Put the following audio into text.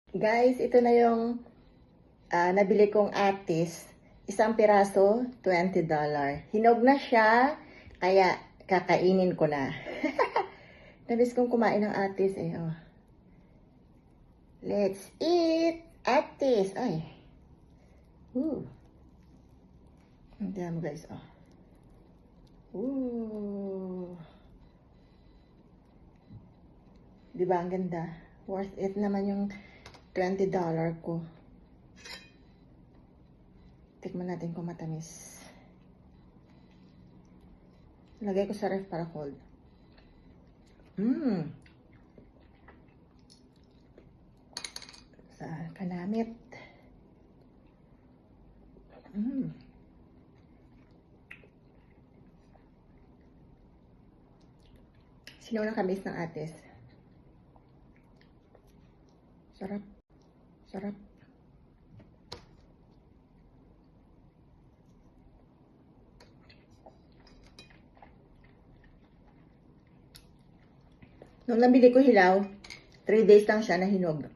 Guys, ito na yung nabili kong atis. Isang piraso, $20. Hinog na siya, kaya kakainin ko na. Nabis kong kumain ng atis eh. Oh. Let's eat atis. Ay. Ooh. Tingnan mo guys. Oh. Ooh. Diba ang ganda? Worth it naman yung $20 ko. Tikman natin kung matamis. Lagay ko sa ref para cold. Sa kanamit. Sinaw na kamis ng atis. Sarap. Sarap. Nung nabili ko hilaw, 3 days lang siya na hinog.